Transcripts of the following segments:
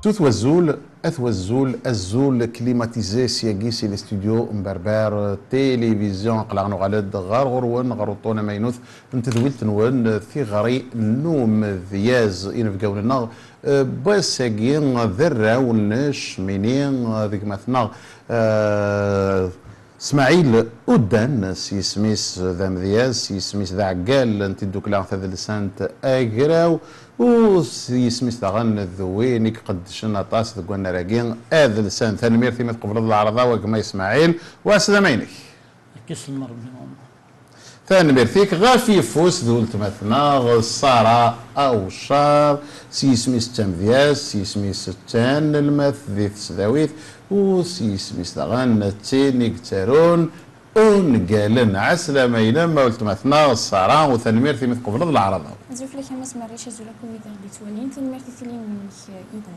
توثوزول اثوزول الزول كليماتيزي سياكي سي الاستوديو مبربر تيليفزيون قلعنا غالد غار غرون غروطونا ماينوث انت ذويلت نون ثغري نوم ذياز ينفقون لنا باساكين ذرة ونش منين ذيك مثلا اسماعيل ودان سيسميس ذا مذياز سيسميس ذا عقال انت دوكلا ثا لسانت اقراو وسيسميس ذا غن ذوينك قد شنا طاس ذقونا راقين هذا لسان ثاني ميرثي مثل قبل العرضة وكما اسماعيل واسدا مينك كيس المرض ثاني ميرثيك غافي فوس ذولت مثلا الصارة او الشار سيسميس تمذياز سيسميس تان المث ذي تسداويث وسيسميس غان تينيك تارون ونقالن عسلا ما ينما ولت مثلا الصارة وثاني في مثل قبل العرضة زوف لك ما سماريش زولكم إذا اللي تولين ثاني تلين منك إذا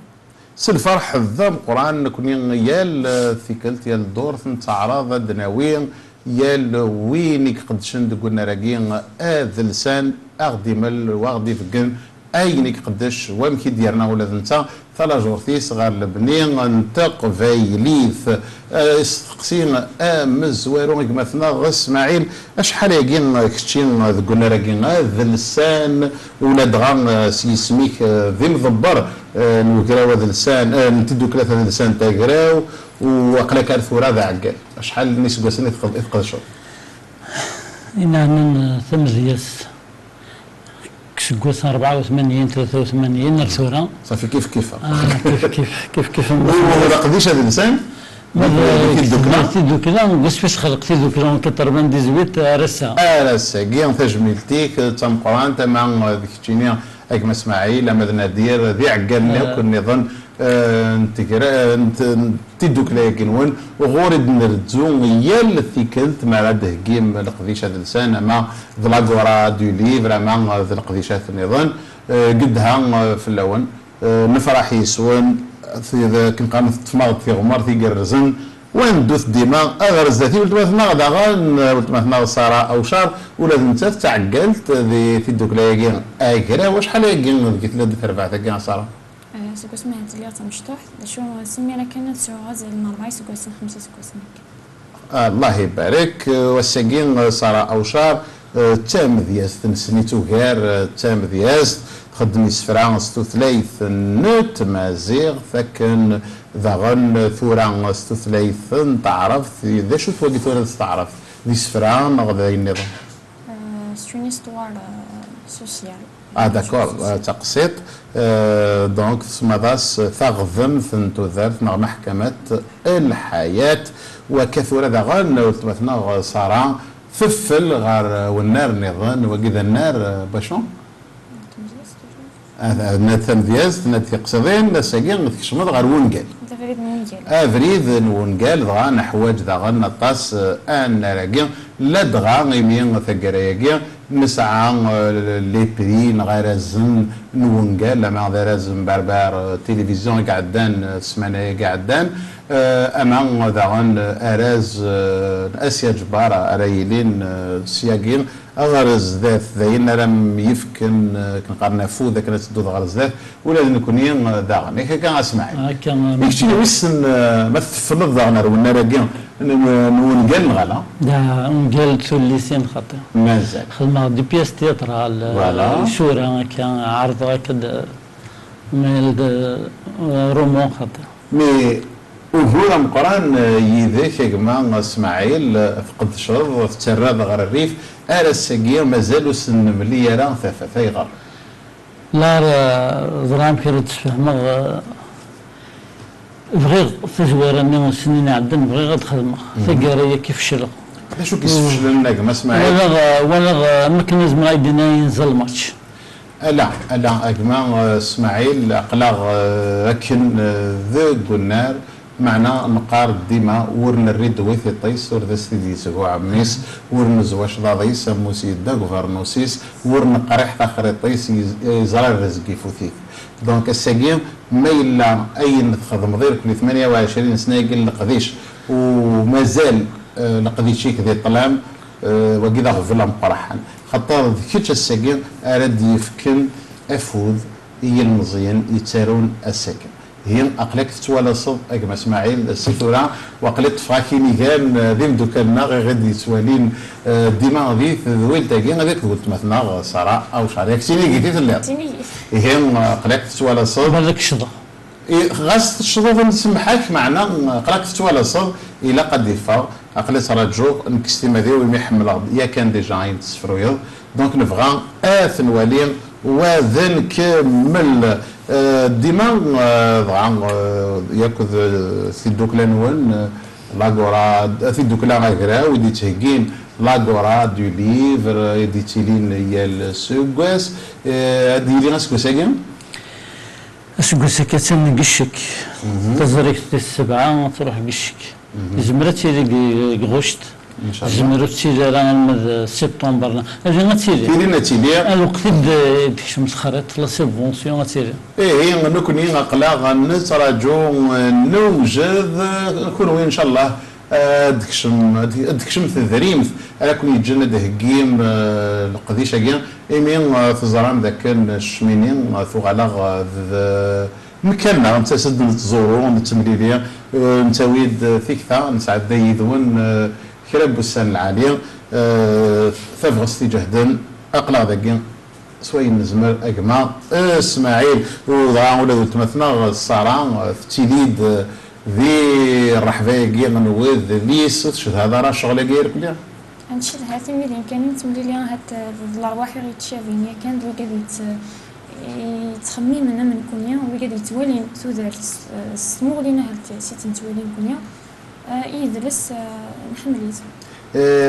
سلفرح الذم قرآن كوني يال ثيكلت يال الدور تعرض الدناوين يال وينك قد شند قلنا راقين هذا لسان اغدي مل واغدي فقن اينك قداش وامكي ديرنا ولا انت ثلا جورثيس غير لبنين نتق فايليث استقسين مزوارو مثلا اسماعيل اشحال ياكين كتشين قلنا راكين هذا لسان ولاد غام سيسميك ذي مضبر نوكراو هذا لسان نتدو ثلاثه هذا لسان تاكراو وقلا كان ثورا ذا عقال شحال الناس قاسين يفقد شو إن ثمزياس كسكوس 84 83 الثورة صافي كيف كيف ولا قديش هذا الانسان تيدو كلا بس فاش خلق تيدو كلا كتربان 18 رسا كيان تجميلتيك تم قران تمام ذيك تشينيا اك اسماعيل اما دير ذي عقلنا كون نظن انت تيدو كلا كنون وغورد نردزو يال ثيكلت مع هذا كيم القديش هذا لسان اما فلاغورا دو ليفر اما ذا القديشات النظام قدها في اللون نفرح يسون في كنقام تفماغ في غمار في قرزن وين دوث ديما اغرز ذاتي ولت مثلا غدا ولت مثلا صارا او شهر ولا انت تعقلت في الدوكلايكين اكرا واش حال ياكين قلت له ديك 4 كاع صارا سكو سمعت لي مشطوح شو سمي انا كانت سوغاز المربع سكو 5 سكو الله يبارك والساكين صارا او شهر تام دياس تنسنيتو غير تام دياس خدمي سفران ستوثليث نت مازيغ ثكن ذغن ثوران ستوثليث تعرف ذا شو توقي ثورة تعرف ذي سفران غدا النظام سترين استوار سوسيال داكور تقسيط دونك سماداس ثغذن ثنتو ذات مع محكمة الحياة وكثورة ذغن مثلا صارا ففل غار والنار نظام وكذا النار باشون نتن دياز نتي قصدين ساكين تكشمض غير ونقال فريد ونقال افريد ونقال دغا نحواج دغا نطاس ان راكي لا دغا يمين ثقرايا نسعى لي بري غير زن نونقال لما غير زن بربر تلفزيون قعدان سمانه قعدان اما دغا اراز اسيا جباره ارايلين سياقين غرز ذات ذاين رم يفكن كنقارنا فو ذاك نتدو غرز ذات ولا نكونين داغن هكا كان اسمعي يكشي ويسن ما تفنض داغنا ولا راكين نونقال غلا دا نقال توليسين خاطر مازال خدمه دي بياس تياترال شورا كان عرض هكذا من رومون خاطر مي وهو مقران يذاك كما اسماعيل فقد شرط تسرد غير الريف ارى السقير مازالوا سن ملي راه ثافا غار لا ظلام كي تفهم بغيت تزوار اني سنين عندنا بغيت غاد خدمه ثقاريه كيف شرق شو كيسفشل لنا كما اسماعيل ولا الميكانيزم غايدنا ينزل الماتش لا كما اسماعيل اقلاغ لكن ذو النار معنا نقار ديما ورن الريد ويثي طيس ورد سيدي سكو عميس ورن زواش ضاضي سمو سيدا غوفرنوسيس ورن قريح تاخر طيس يزرع الرزق فوثيث دونك الساقيم ما إلا أي نتخذ مضير كل 28 سنة يقل لقديش ومازال لقديش هيك ذي الطلام وكذا غفلا مقرحا خاطر كيتش الساقيم أراد يفكن أفوذ هي المزيان يتسارون الساكن هي أقلك تتوالصد أكما إسماعيل السيثورة وقلت فاكيني كان ذي مدوكالنا غادي يتوالين ديما ذي ذويل تاكي هذاك قلت مثلا صراع أو شعر كتيني قيتي تلي هي أقلك تتوالصد بالك شضا غاس الشروط نسمحك معنا قراك تتوالصد إلا قد يفا أقلت رجو نكستيما ذي ويما يحمل يا كان ديجا عين تسفرويض دونك نبغى آثن وليم وذن كمل ديما ياكل في الدوكلا نون لاكورا في الدوكلا غاكرا ودي تهكين لاكورا دو ليفر يدي تيلين هي السوكواس هادي لي غاسكواس هاكين اسكو كاتن قشك تزريك السبعة تروح قشك زمرت لي غشت زمرت تيلي راه سبتمبر اجي تيلي تيلي تيلي الوقت ديك مسخرات لا سيبونسيون تيلي هي نكوني نقلا نتراجو نوجد نكون وين ان شاء الله دكشم تذريمث على كون يتجند هكيم القديش هكيا ايمين تزرام ذاك الشمينين ثغالا مكاننا نتسد نتزورو نتمليليا نتاويد ثيكتا نسعد يذون كراب بستان العالية ثافغستي جهدا اقلا ذاك سواء نزمر اجمع اسماعيل ولا تمثلنا الصارع في تيليد ذي الرحباية كي غنوذ ليس تشد هذا راه شغل غير كلها نشد هاتي ميدين كان تملي لي هات الارواح اللي يتشافين كان دوكا يتخمي منا من كونيا وكاد يتوالين تودارت السمو لينا هات سيت نتوالين كونيا يدرس نحمليت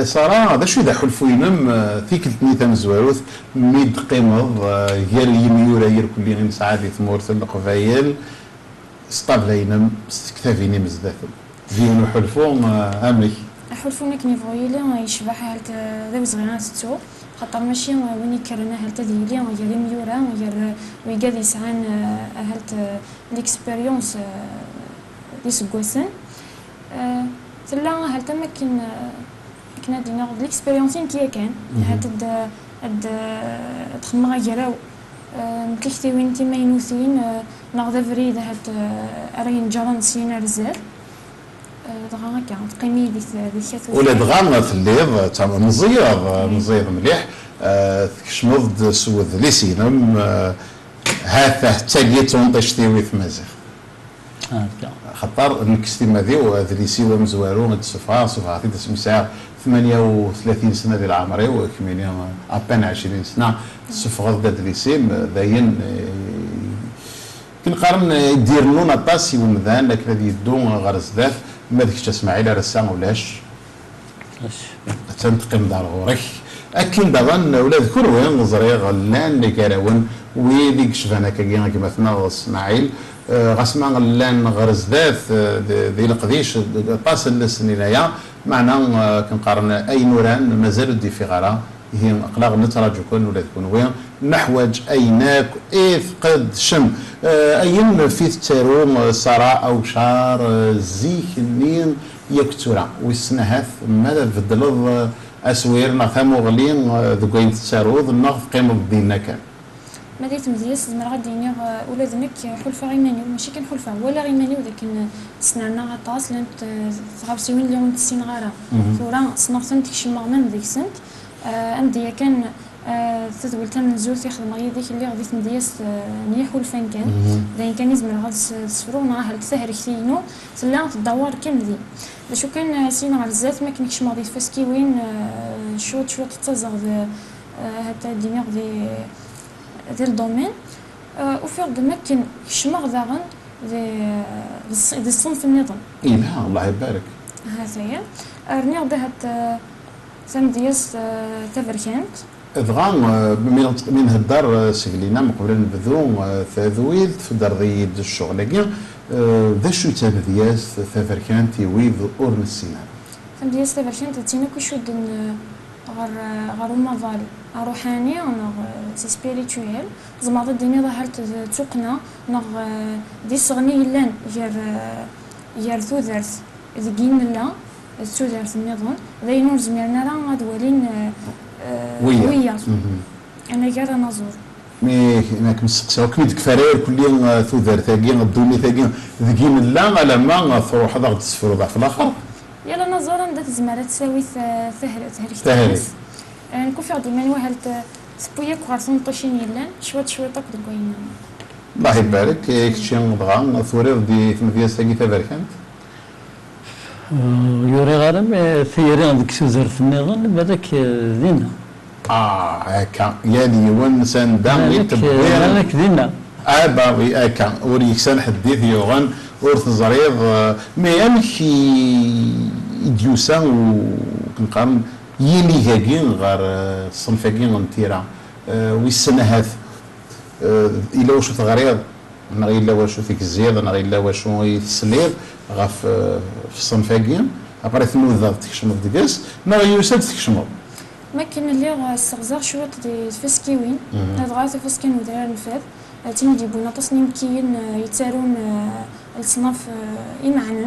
صراحة هذا شو ذا حلفوينم ثيك التنيثة زواروث ميد قيمض غير يميورا غير كل غير سعادة ثمورث القفايل سطابلينم كتافيني بزاف ديون حلفون امريك حلفونا كنيفويلي يشبح هالت ذوي صغيرات تسو خاطر ماشي وين يكرنا هالت ديالي ويا ميورا ويا ويقاد يسعان هالت ليكسبيريونس دي سكواسن تلا هالت ما كنا دينا ليكسبيريونسين كي كان هالت تخمغا جراو مكلختي وين انتي ماينوثين ناخذ فريد هاد راين جران سينا رزال دغا هكا تقيمي ديك الشاتو ولا دغا تليض تاع مزيض مليح تكشمض سود لي سينم هاثه تاليتون طشتيوي في مازيغ خطر نكستي ماذي وذليسي ومزوارو نتسفها صفها في تسمسا 38 سنه ديال عمري وكميني ابان 20 سنه صفغ دادريسيم داين كنقارن يدير لنا طاسي ومذان لكن هذه يدون غير زدات ما ديكش اسماعيل رسام ولاش تنتقم دار غورك اكن دابا ولاد كل وين نزري غلان اللي كراون ويديك شفنا كاين كما ثنا اسماعيل غاسما غلان غير زدات ذي القديش طاس السنينايا معنا كنقارن اي نوران مازال دي في غرا هي اقلاغ نتراجو كون ولا تكون وين نحوج ايناك قد شم اين في التاروم صراء او شار زيك النين يكتورا ويسنهاث ماذا بدل اسوير نفهمو غلين ذوكاين التاروض نغ قيمه بدينا كان ما ديت مزياس زعما غادي ولادنك حلفه غيماني ماشي كان حلفه ولا غيماني ولكن سنعنا غطاس لان تغابسيوين اليوم تسين غارة ثورا صنعتن تكشي مغمن ديك سنت أمديا كان تدولت من زول تخدم غير ديك اللي غادي تمدياس نيا حلفان كان داين كان يزمر غادي تسفرونا هل تسهر كثينو تلا تدور كامل شو كان سينا على الزات ما كنكش ماضي فاسكي وين شوط تتزغ هتا دينيغ دي الدومين وفيغ دمكن شمغ ذاغن دي الصنف النظام إيه الله يبارك هذا هي رنيغ دهت سمدياس تفركانت ادغام من هالدار سجلينا من قبل نبذو ثاذويل في دار ضيد الشغل كاع ذا شو تبدياس ثافركانت يويذ اورن السينما سمدياس تفركانت تينا كشود غير مظال روحاني انا سي سبيريتويل زعما ضد ديني ظهرت تسوقنا نغ دي صغني لان يار ثوذرث ذكين لا ثوذرث النظام ذاينون زميرنا راه غادولين ويا انا كاع نزور ما كنسقساو كمي ديك فرير كلي تودر ثاقي الدوني ثاقي ذكين لا على ما تروح هذا تسفر ضعف في الاخر يلا نزورا دا تزمر تساوي تهري نكون في عدي ماني واحد سبويا كوارسون طوشين يلان شوية طاق دكوين الله يبارك كشي نضغى ثورير دي ثمثيا ثاقي تباركانت يوري غارم ثيري عندك سوزر في النظام هذاك دينا هكا يا ديوان سندام يتبوير هذاك دينا باوي هكا وريك سان حديث يوغان ورث زريض مي امك يديوسا وكنقام يلي هاكين غير الصنفاكين نتيرا ويسنا هاث الا واش تغريض نغي الا واش فيك الزياده نغي الا واش يتسليض غاف في الصنفاكين ابري ثنوذ تكشمض دكاس نغي يوسد تكشمض ما كاين اللي السغزار شويه دي فسكيوين هاد غاز فسكين ودرار الفاد تنجيبونا تصنيم كاين يتسارون الصناف يمعنى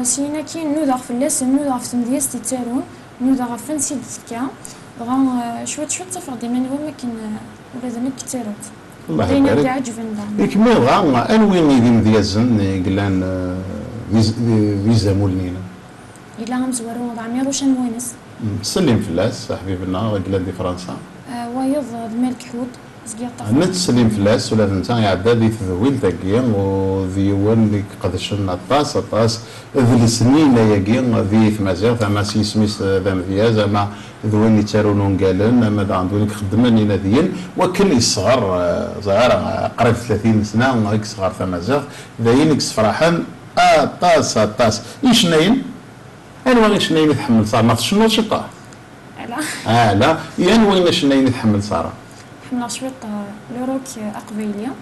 سينا كاين نوضع في اللاس نوضع في تمدياس تيتسارون نوضع في نسيد تكا بغا شويه تصفر ديما ما كاين ولا زعما كتاروت الله يبارك كاع عجبن دار كمي غا انوي ميدي مديازن قلان فيزا مولنينا الا غنزورو وضع ميروش نوانس سلم فلاس حبيبنا قلان دي فرنسا وايض الملك حود نتسلم فلاس ولا انت يعدى دي تذويل تاكيا وديوان اللي قدشنا طاس ذي السنين ياكيا ذي ثمازيغ ثما سيسميس ذا مذيا زعما ذوين يتسارونون قالن اما دا عندهم خدماني ناديين وكل الصغار صغار قريب 30 سنه هيك صغار ثمازيغ ذاين فرحان طاس يشناين انا وين شناين يتحمل صار ما شنو شطه لا لا يعني وين شناين يتحمل صار حمل شوية لوروك أقبيلية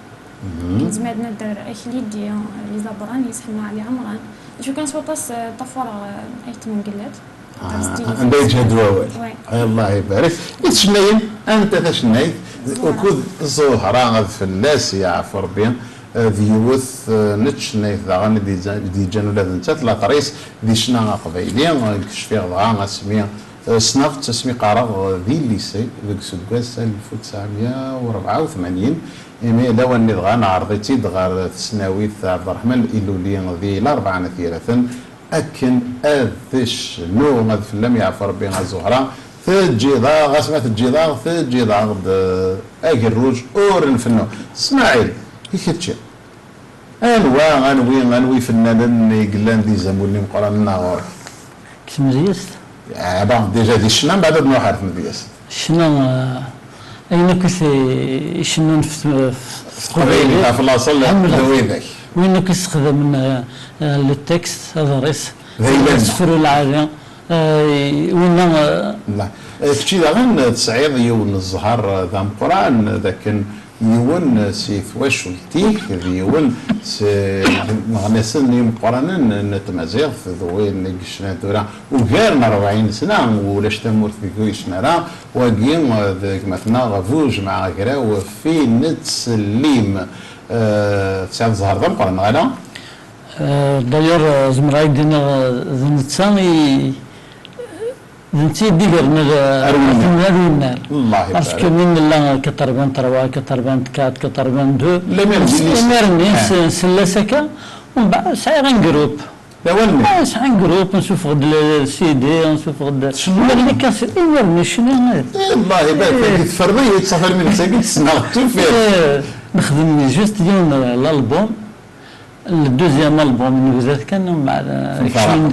زمادنا دار أكليد دي لي زابران يسحنا علي عمران شو كان سوطاس طفر أيت من قلات عندها يجهد واوال الله يبارك شناين أنت تشناي وكود زهرة في الناس يعرف ربي ذيوث نتشناي ذاغاني دي جانو لازم تلا طريس دي شنا قبيلية كشفي غا اسمي صنفت تسمي قرار ذي الليسي ذيك سكاس 1984 إمي لو أني دغا نعرضيتي دغا تسناويت عبد الرحمن الإلولي ذي الأربعة نثيرة أكن أذش نو غاد فلم يعرف ربي غا الزهرة ثجيضا غاسمة الجيضا ثجيضا غد أجي الروج أور الفنو اسماعيل كيف تشي غنوي فنان يقلان ذي زمولي مقران النهار كسم زيست بون ديجا دي الشنان بعد بنو حرف مدياس الشنان اين كنت يشنون في قبيله في الاصل هويذاك وين كيستخدم التكست هذا ريس صفر العالم وين لا كشي داغن تصعيد يون الزهر ذا القران ذاك يون سيف واش ولتيك يون مغنسن يوم قران نتمازيغ في ذوين قشنا دورا وغير 40 سنه ولاش تمر في كويشنا راه واقيم مثلا غفوج مع كراو في نتسليم تسعد زهر ذا القران غالا داير زمرايك دينا ذنتساني نتي ديگر نار الله يبارك باسكو من لا كتربان 3 كتربان 4 كتربان 2 لمرني سلاسكا ومن بعد ساعي غنجروب لا والله ساعي جروب نشوف غد السي دي نشوف غد شنو اللي كاس يورني شنو الله يبارك فيك تفرضي تصافر من ساكن تسنى توفير نخدم جوست ديال الالبوم الدوزيام البوم من وزات كان مع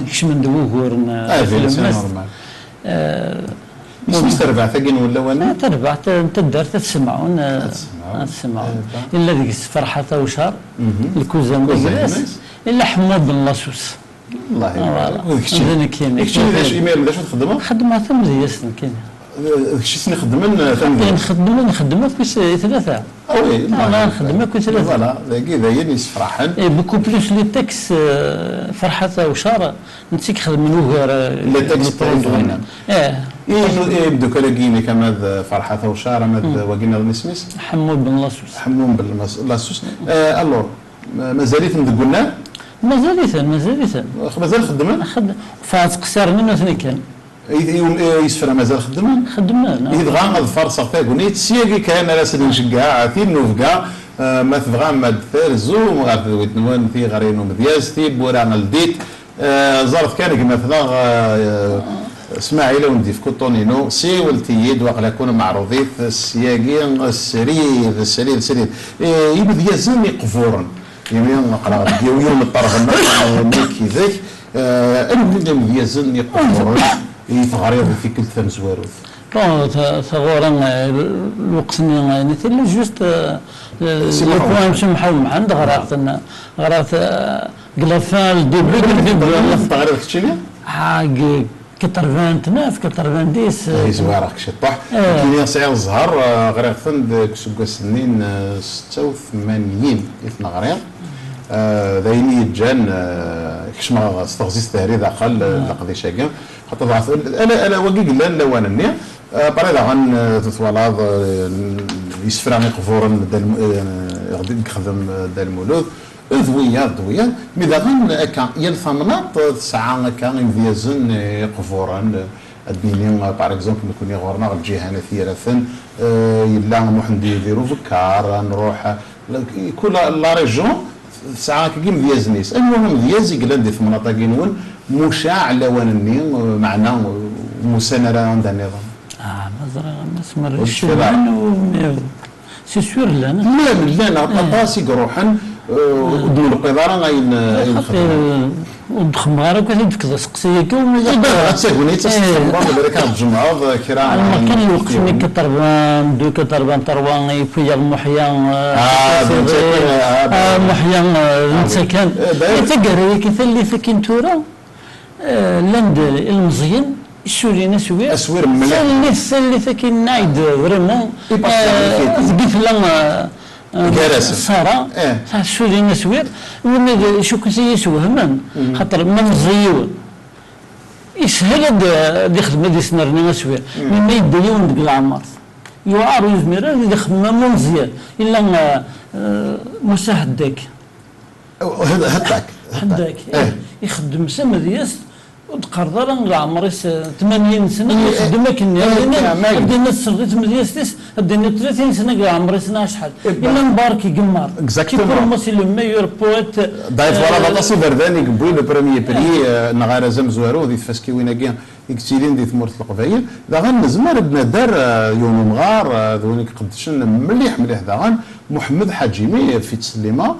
كشمن دوغور نورمال مش تربع ثقين ولا لا تربع تدار تسمعون الا ديك الفرحه وشهر الكوزان ديكلاس الا حمود بن لاصوص الله يبارك هذا كاين داكشي علاش ايميل باش تخدمها خدمها مزيان كاين داكشي سني خدمنا نخدمها في 3 وي انا نخدمها في 3 فوالا كذا هي اللي فرحان بوكو بلوس لي تكس فرحه وشهر نتيك خدم من غير لي تكس زوينه يبدو كلاكيني كما فرحه وشهر ما واقينا نسميس حمود بن لاصوص حمود بن لاصوص الور مازاليت ندقلنا مازال خدمنا فاز قصار منه ثاني كان يسفر مازال خدمنا إذا غا الفرصة تاكونيت سياكي كان راس نشجع في النوفكا ما تبغى ما دثار زوم غا ويتنوان في غرينو مدياز في بوران الديت زارت كان كما فدا اسماعيل وندي في كوطونينو سي ولتيد واقلا كون معروضين السياقي السرير يبدا يزني قفورا يمين نقرا يوم الطرف ميكي ذاك المهم يزني قفورا يتغريض في كل ثم زواروث ثغورا الوقت مثل جوست البوان مش محاول عند غرات قلافال ديبلي تغريض كتشيليا 89 هي زواره كشطح كاين سعير الزهر غريق فند كسوكا سنين 86 إثنا غريق ذايني يجان كشما استغزيز تهريد اقل لقضي شاكا حتى ضعف انا وقيق لا لوانني بريد عن تطوالات يسفراني قفورا غادي نخدم دا المولود ذويا ماذا غن يل ثمنات ساعه كان يفيزن قفورا الديني باغ اكزومبل نكون غورنا الجهه ثيرثن يلا نروح نديرو فكار نروح كل لا ريجون ساعه كي مفيزنيس المهم مفيزي قال عندي في مناطق نون مشاع لوانني معنا مسنره عند النظام مزرعه مسمر الشبان سي سور لا طاسي روحا ودول القدرة غاين ودخمار وكذا تكذا سقسيك ساكوني تستخدم ولا كان الجمعة كرا كان الوقت ملي كتربان دو كتربان تروان يفيا المحيان محيان المسكن يتقري كيف اللي ساكن تورا لاند المزيان السوريين اسوير مليح اللي ساكن نايد فريمون تقيف لنا سارة شو نسوير ولا شو كنت يسوهمن خاطر من الزيون يسهل دي خدمه دي سنرني نسوير من يدني وندق العمر يوعر يزمير دي خدمه مزيان الا مساعدك هداك يخدم سما دياس وتقرر العمر 80 سنه يخدم كني بدينا السرقه مدياستيس بدينا 30 سنه عمري سنه شحال الا مبارك يقمر كيكون سي لو ميور بويت دايت فوالا بلاصي برداني قبوي لو بريمير بري نغار زمزوارو دي فاسكي وين كاين يكتيلين دي ثمورة القبائل دا غنزمر بنا دار يوم مغار ذونيك قدشن مليح دا غن محمد حاجيمي في تسليمه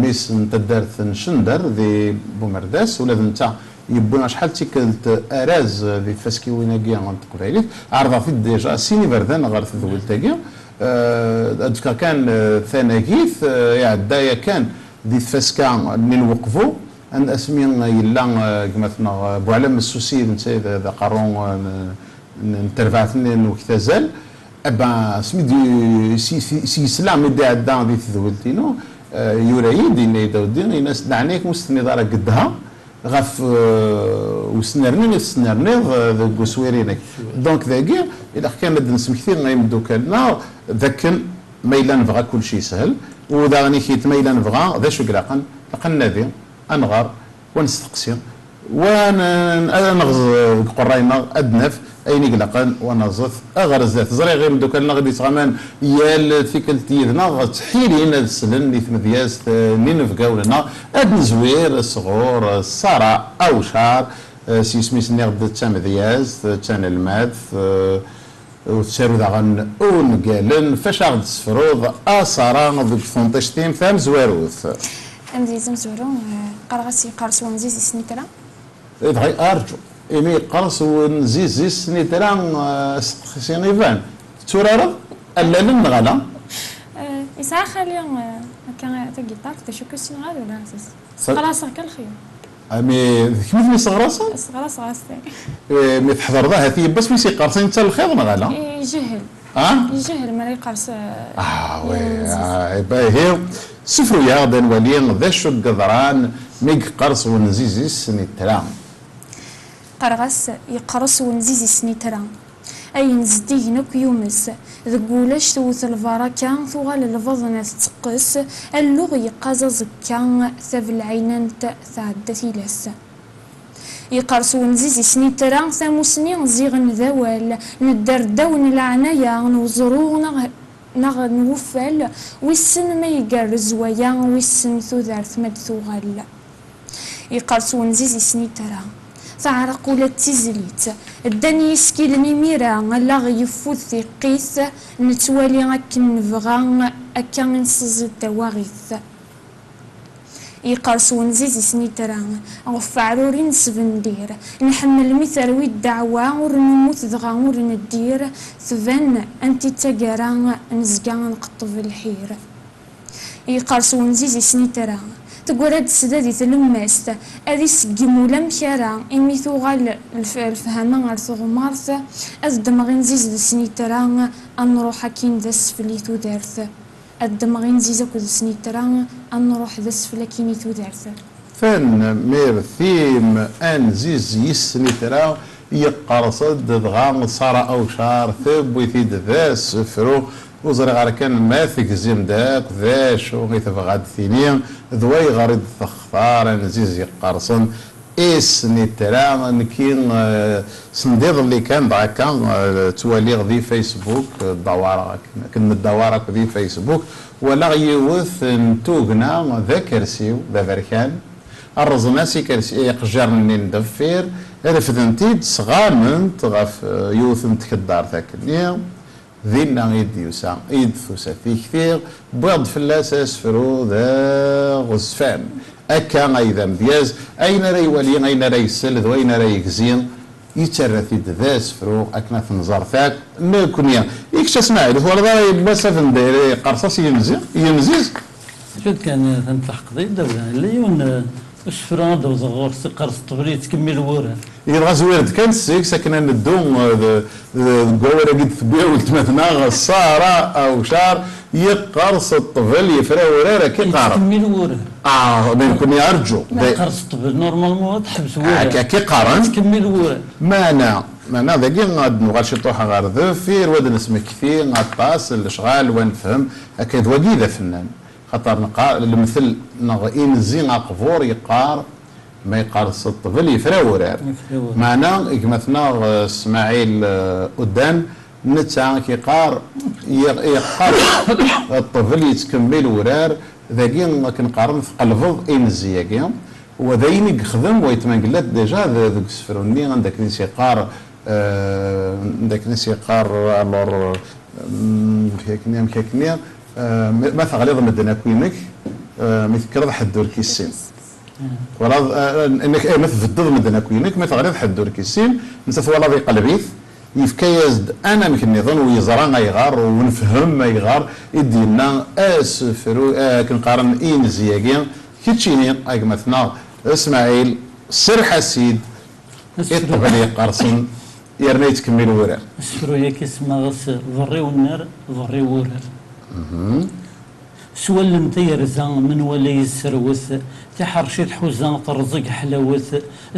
ميس نتا دارت نشندر ذي بومرداس ولا نتا يبونا شحال تيكلت اراز ذي فاسكي ويناكيا عند قبايليت عرضها في ديجا سيني بردان غير في ذول تاكيا ادكا كان ثاناكيث يعدايا كان ذي فاسكا من وقفوا ان اسمي يلا كما بوعلم السوسي نتا ذا قارون نترفعتني وكتازال ابا سميدي سي سلام دي عدان دي ذولتينو يوريد اني دودين الناس دعنيك مستني دار قدها غف وسنرني ذا كوسويرينك دونك ذاكي الا كان بد نسم كثير نايمدو كلنا ذاك ميلا نبغى كل شيء سهل وذا غني كيت ميلا نبغى ذا شو قلاقن نادي انغار ونستقسم وانا نغز قراينا ادنف اين قلقان ونظف اغرزات زري غير دوك نغدي تغمان يال ثيكل تيدنا تحيلين السلن اللي ثمدياس نينفكا ولنا اد زوير الصغور الصرا او شعر سي سميس نغد تامدياس تان الماث وتسارو داغن اون قالن فاش غد تسفروض اصرا ضد فونطشتيم ثام زواروث امزي زمزورو قرغسي قرص ونزيز سنيترا دغي ارجو إمي قرص ونزيز سنيترا سينيفان تورارض ألا نغلا إسعى خالي كان تجيتار تشوكو سنغال ولا أساس خلاص كل خير أمي كيف صغراسة؟ صغراسة مي تحضر ذا هذه بس ميسي قرصين تاع الخير نغلا يجهل يجهل مالي قرص وي هي سفروا يا غدا ولين ذا شو قدران ميك قرص ونزيز سنيترا قرغس يقرص ونزيز سنيترا أي نزديه نوك يومس ذقولش توث الفراكا ثوغال الفضنة تقص اللغ يقازز كان ثف العينان تعدتي لس يقرص ونزيز سني ترى ثاموسني زيغن ذوال ندر دون العنايا نوزرو نغ نوفل ويسن ما يقرز ويا ويسن ثوذارث مد ثوغل يقرص ونزيز سني ترى تعرق ولا تزليت الدني يسكيلني ميرا لا يفوت في قيث نتوالي أكن نبغى أكن نسز الدواغيث يقرص ونزيز سني ترى غف عروري نسفندير نحمل مثل الدعوة ورنموت ذغا ورندير ثبان أنتي تقرا نزقا نقطب الحير يقرص ونزيز سني ترى تقول هاد السدادي تلمست هادي سقيمو لم شارع إمي ثوغال الفهامة غير ثغمارث أدمغي نزيز سني ترى أنروح كين ذا السفلي ثودارث أدمغي نزيز أكو سني ترى أنروح ذا السفلي كيني ثودارث فان مير ثيم أنزيز يسني ترى يقرصد دغام صار أو شار ثب ويثيد ذا سفرو وزري غير كان ما تكزيم داك ذا شو غيتبغاد ثينيا ذوي غريد تختار نزيز يقرصن اسني ترى نكين سنديض اللي كان ضاكا تواليغ ذي فيسبوك الدوارة كن الدوارة ذي فيسبوك ولا يوث نتوغنا ذا كرسيو ذا بركان الرزناسي كرسي يقجر مني ندفير رفدنتيد صغامنت غف يوث نتكدار ذاك اليوم ذينا يديوسا يدفوسا في كثير بغض فلاس اسفرو ذا غزفان اكا ايضا مدياز اين راي ولي اين راي يسلد واين راي يكزين يتشرث ذا اسفرو اكنا تنظر ثاك نكونيا يكش اسماعيل هو راه بس فندير قرصاص يمزيز شو كان تنتحق ذي الدولة اللي يون اسفران دوز غور قرص طبري تكمل ورا يبغى زويرد كان سيك ساكن الدوم القوة قد ثبيه ولتمثنا غصارة او شار يقرص الطفل يفرا ورا كي قارب تكمل ورا ما يكون ارجو قرص الطفل نورمالمون تحبس ورا كي قارن تكمل ورا مانا ذاكي غاد نغال شي طوحه غير ذفير ود نسمي كثير غطاس الاشغال ونفهم اكيد وكيذا فنان خاطر المثل نغين زين قفور يقار ما يقارص الطفل يفرا ورار معنا مثلا اسماعيل قدام نتا كيقار يقار الطفل يتكمل ورار ذاكي كنقارن في قلفض انزياكي وذاين يخدم ويتمنقلات ديجا ذاك السفروني عندك ناس يقار عندك ناس يقار الور كيكنيا ما ثغليظ مدنا كوينك مثكر حدور كيسين ولا انك ما تفدض مدنا كوينك ما ثغليظ حدور كيسين نسف ولا ذي قلبيث يفكيزد انا يمكن نظن ويزرا غيغار ونفهم ما يغار يدينا اسفرو كنقارن ان زياكين كيتشيني ايك مثلا اسماعيل سر حسيد يطبع لي قرصن يرني تكمل ورا اسفرو ياك اسمها غس ضري والنار ضري ورار سوال نتير زان من ولا يسروث تحرشي الحوزان طرزق حلاوث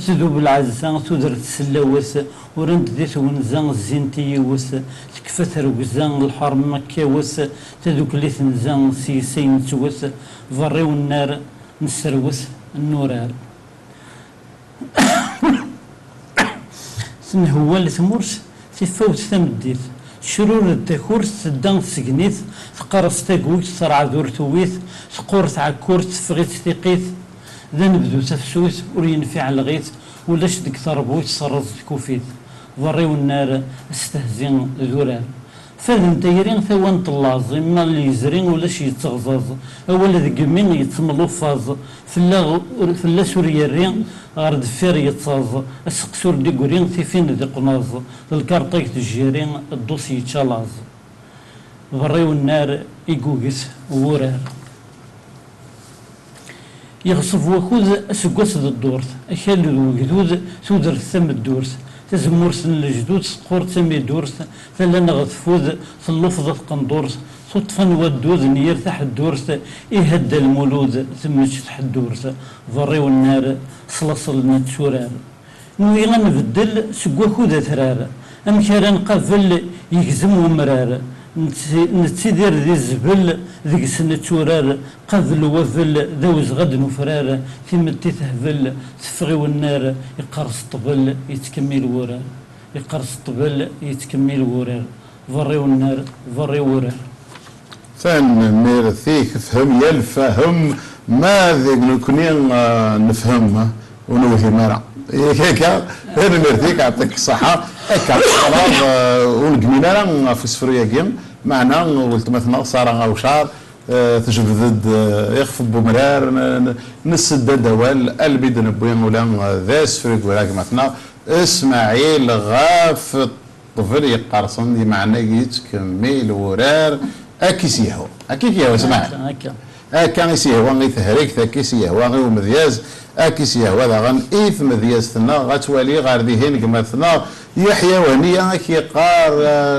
تذوب العزان تدر تسلاوث ورند ديت ونزان الزينتي يوث تكفتر وزان الحرم مكاوث تذوك ليث نزان سيسين توث ضري والنار نسروث النورار سن هو اللي ثمورس تفوت ثمديت شرور الدكورت تدان تسقنيت تقرص تاقويت تصرع ذور تويت تقورت عكورت تفغيت ثقيت ذا نبدو تفسويت ور ينفع الغيت ولاش ديك تربويت تصرز كوفيت ضري والنار استهزين ذوران فهذا دايرين ثوان طلازي ما اللي يزرين ولاش يتغزاز اولا ذيك مين يتملوفاز فلا سوريا الرين غير دفير يتصاز السقسور دي قرين تيفين دي قناز الكارطيك تجيرين الدوسي تشالاز ضريو النار يقوقس ورار يغصب وكوذ اسقوس الدورت اكل الوجدود تودر ثم الدورت تزمورس الجدود سقورت سمي دورت فلا نغثفوذ في اللفظة قندورت صدفا ودود نير تحت دورت يهدى المولود ثم تحت دورت ضري والنار صلصلنا تشورار نوي غنبدل سقوا كوذا ثرار ام كان قبل يجزم ومرار نتسيدير ذي الزبل ذيك سنة تورار قذل وفل ذوز غد نفرار في مدي تهبل تفغي والنار يقرص طبل يتكمل ورار يقرص طبل يتكمل ورار فري والنار فري ورار فان مير ثيك فهم يلفهم ما ذيك نكوني نفهم ونوهي مرة هكا هذا ميرتيك يعطيك الصحة هكا الصلاة والقمينة في سفرية كيم معنا قلت مثلا صار أو شهر تجبد يخفض بمرار نسد دوال البيد نبوين ولا ذا سفرية ولا مثلا اسماعيل غاف طفل يقرصن دي معنا يتكمل ورار أكيس يهو أكيد يهو اسماعيل كان يسيهوا غي تهريك ثاكيس يهوا غي ومذياز اكيس يهوا ذا غن ايث مذياز ثنا غتوالي غار ذهين كما ثنا يحيى ونيا كي قار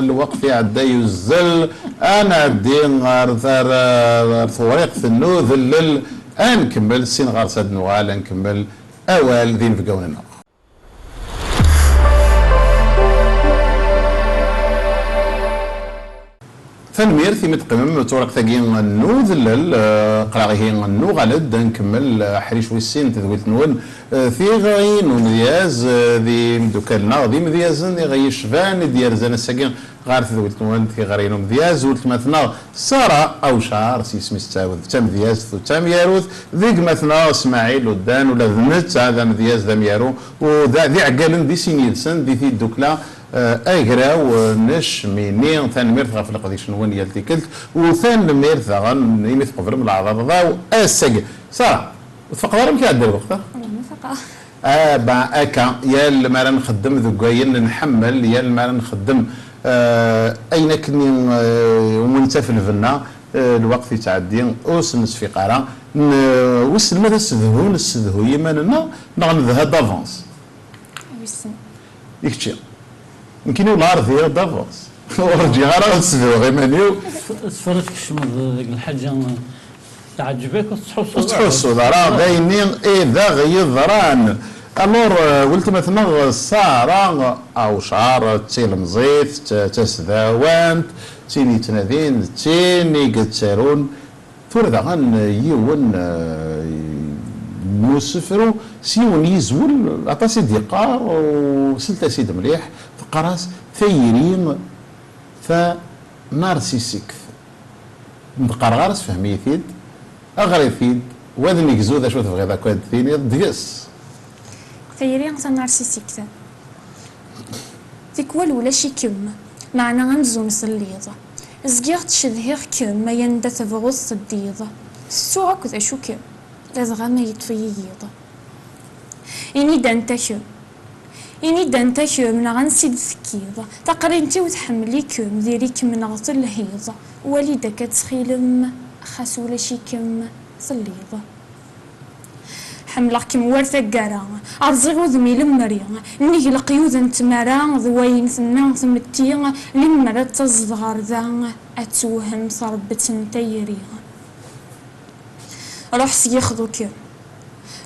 الوقت يعدى يزل انا الدين غار ثار ثوريق ثنو ذلل انكمل السين غار ساد نوال نكمل اوال ذين فقاوننا فالمير في متقمم تورق ثقين النو ذلل قراغيه النو غلد نكمل حريش ويسين تذويت نون في غاين ومدياز ذي مدوكالنا ذي مديازن ذي غي شفان ديال زان الساكين غار تذويت نون في غارين ومدياز ولت مثلا سارة او شهر سيسمي ستاوذ تم مدياز تم ياروث ذيك مثلا اسماعيل ودان ولا ذنت هذا مدياز ذا ميارو وذا ذي عقالن ذي سينيلسن ذي في الدوكلا اجراو نش ميني ثان ميرث غا في القضيه شنو يالتي كلت وثان ميرث غن يمث قبر من العضاض ذا اسق صح تفقدر يمكن عاد الوقت والله ما فقا با اكا يا ما نخدم ذكاين نحمل يا ما نخدم اين كني ومنت في الفنا الوقت يتعدي اوسنس في قرا وسل ماذا السدهو يماننا نغنذها دافونس ويسن يكتشي يمكن ولا عرض هي دافونس ورجي غير السدهو غير مانيو تفرجت كشمض ذيك الحاجه تعجبك وتحسوا راه باينين اذا غير ضران الور قلت مثلا السارة او شعر تسيلم زيت تسداوانت تيني تنادين تيني قتسارون ثور ذا غن يون مسفرو سيون يزول عطاسي ديقار وسلتا سيد مليح فقراس ثيرين فنارسيسيك نقر غارس فهميثيد اغريثيد وذن يكزو ذا شو تبغي ذاك واد ثيني دقس ثيري غصا نارسيسيك تيكوال ولا شي كم معنا غنزو نسليضة زقيغ تشذهيغ كم ما يندا تبغوص الديضة ستو هاكو ذا شو كم لازغا ما يطفييضة إني دانتا كم إني دانتا كم نغنسيد ثكيضة تقرينتي وتحملي كم ديريك من غط الهيضة والدك تسخيلم خاس ولا شي كم صليضة حملك كم ورثة قرا أرزغ ذمي لمري نيجي القيود نتمرا ذوين ثنا ثمتي لمرا تزغر ذا أتوهم صربت نتيري روح سيخذو كم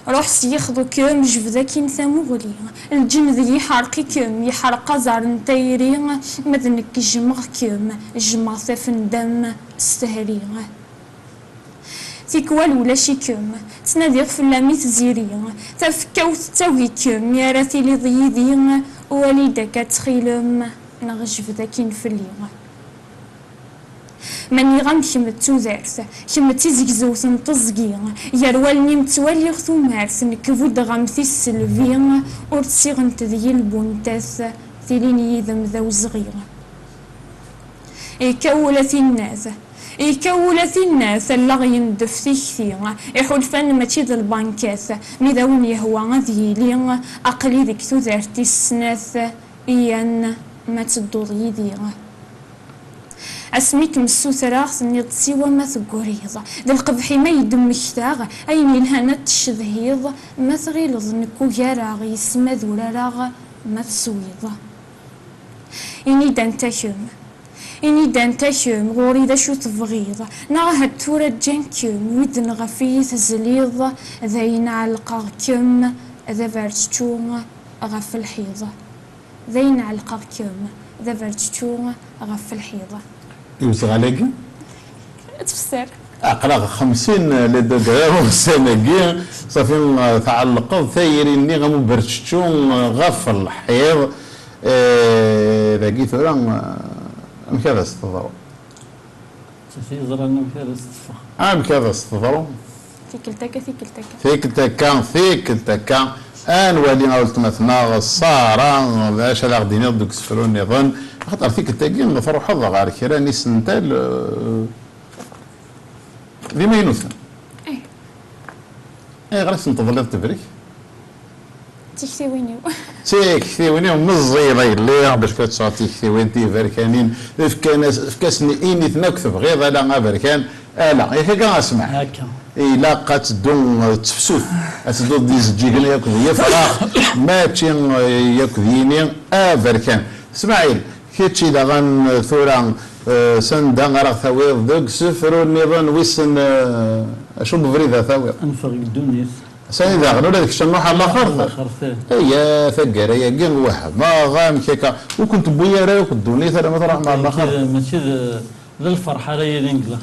روح سيخذو كم جبذاك ثمو غلي الجن ذي يحرقي كم يحرق زار نتيري مذنك جمغ كم جمع ثفن دم استهري تيكوال ولا شي كم تنادي في اللامي تزيري تفكا وتتاوي كم يا راتي لي ضيدي والدك تخيلم نغجب ذاكين في الليل ماني غنكم تودارت كم تيزكزو تنطزقي يا روالني متوالي غثو مارس نكفود غمثي السلفي ورتسي غنتذي البونتاس تيليني يذم ذا وزغير إيكاولة الناس إيكاولة الناس اللغي ندف تيكثي إحولفان ماشي ذا البانكاس ميداون يهوى ذيلي أقلي ذيك تودارتي السناث إيان ما تدوض يدي أسميك مسوثرا سنيض سوا ما تقوريض ذا القبحي ما يدم مشتاغ أين الهنا تشذهيض ما تغيلظ نكو ياراغ يسما ذولاراغ ما تسويض إني دانتاكم إني دانتاكم غوري ذا شو تبغيض ناهد تورا جانكم ودن غفي تزليض ذاين علقاكم ذا فارتشوم غف الحيض ذاين علقاكم ذا فارتشوم غف الحيض يوزغاليكي تفسر أقرأ 50 لدقاء والسنة صافي تعلق ثايري ني غمو برشتون غف الحيض ذاكي ثورا مكذا استضروا تفيزرنا مكذا استضروا مكذا استضروا ثيكلتكا ان ولي قلت مثلا الصارة باش لا غديني دوك سفرون نظن خاطر ثيكلتاكي نفرو حظ غير كيرا نيسنتال ديما ينوثن غير تنتظر تبريك تيكتيوينيو مزيري اللي باش كتصاوب تيكتيوين تيفركانين فكاسني إني تنكتب غير على بركان لا ياك اسمع هكا إلا قات دون تفسوت تدو دي زجيجن ياكل هي فراغ ماشي ياكل يني بركان اسماعيل كيتشي دا غن ثورا سندا غرا ثويض دوك سفر النظام ويسن اشو بفريده ثويض انفرق الدنيا سيدي غنو هذاك الشنوح على الاخر هي ثقر هي كين واحد ما غام كيكا وكنت بويا راك الدنيا ثرى ما تروح مع الاخر ماشي ذا الفرحه راهي لينكلا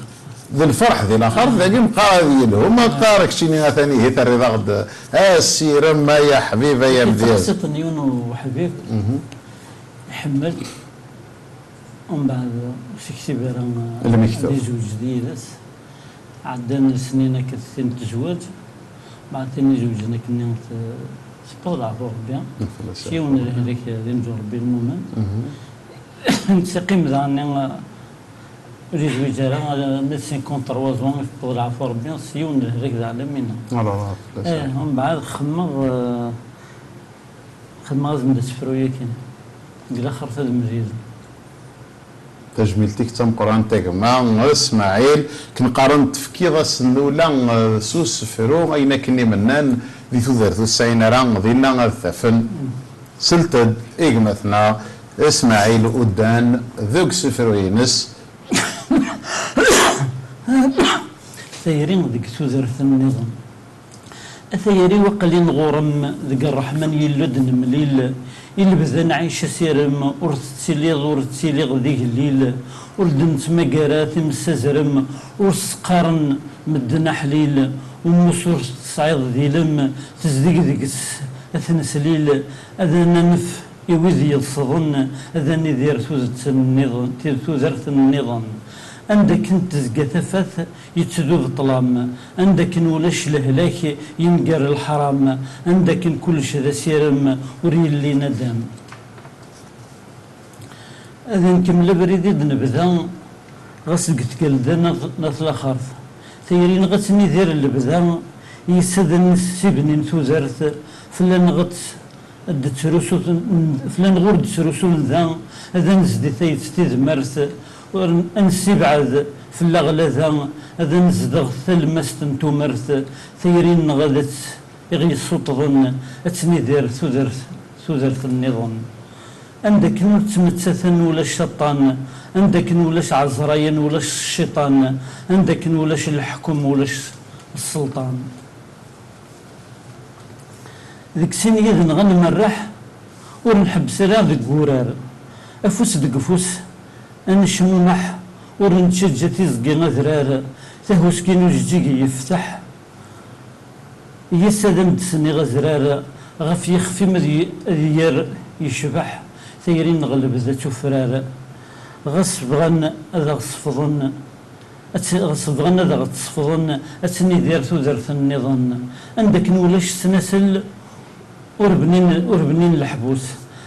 ذا الفرح ذي الاخر ذاك مقاري له ما قارك شيني ثاني هي ترى غد السيره ما يا حبيبه يا مزيان نيون وحبيب محمد ومن بعد سكتي بيران المكتوب زوج جديدات عندنا سنين كثير تزواج بعد ثاني زوجنا كنا سبور عفو ربي شي هذيك نرجو ربي المؤمن نتسقيم ذا ريز ويجارة على 53 زون سبور عفو ربي سيون هذيك ذا على منا ومن بعد خدمة لازم تسفرويا كاين قال خرطة المزيد تجميلتك تم قران تاك ما اسماعيل كنقارن تفكير السنولا سوس فرو اين كني منان ذي تذرت السعين ران ضينا الثفن سلتد ايغمثنا اسماعيل ودان ذوك سفروينس ثيرين ذيك تذرت النظام أثيري وقلين غورم ذيك الرحمن يلدن مليل يلبذ نعيش سيرم ورتسيليغ ذيك الليل وردنت مقارات مسزرم ورسقارن مدنا حليل ومسور صعيد ذي لم تزديق ذيك أثنسليل أذن نف يوذي الصظن أذن ذير توزرت النظام عندك انت تزقى ثفث يتسدو الظلام عندك ولاش الهلاك ينقر الحرام عندك كل شيء ذا سيرم وري اللي ندم اذن كمل بريد نبذا غسل قلدا ناس الاخر ثيرين غتني ذير البذا يسدن سيبني توزرت فلان غت الدتروسو فلان غور دتروسو ذا اذا نزدي ثيت مرث ونسي بعد في الأغلى هذا نزدغ ثلمست تمرث ثيرين غدت يغي السطظن اتني دير ثوذرت النظام عندك تمتثن ولا الشيطان عندك ولاش عزرين ولاش الشيطان عندك ولاش الحكم ولاش السلطان ذيك سين يذن غنمرح ونحبس راه ذيك ورار افوس ذيك فوس نشمح ورنتشجة تزقي نذرار تهوسكين وجيجي يفتح يسادم تسني غزرار غف يخفي مذير يشبح ثيرين نغلب ذات فرار غصب غن هذا غصفظن غصب غن هذا غصفظن اتني دير تودرت النظام عندك نولاش سنسل وربنين الحبوس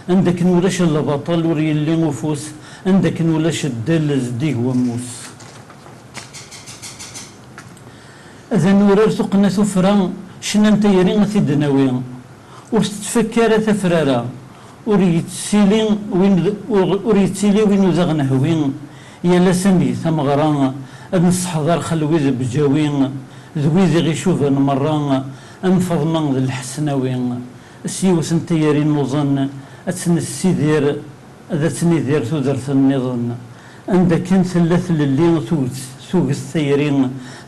عندك نولاش البطل وريلي وفوس عندك ولاش الدل زديه وموس اذا نورر ثقنا ثفرا شنا نتيرين في الدناوين وستفكر ثفرارا وريتسيلي وين زغنا هوين يا لسني ثمغران ابن الصحضر خلويز بجاوين ذويز غيشوف مران انفض من الحسناوين السيوس نتيرين وظن اتنسي دير هذا تنيذير تودرت النظام عندك ثلاث للي سوق الثيرين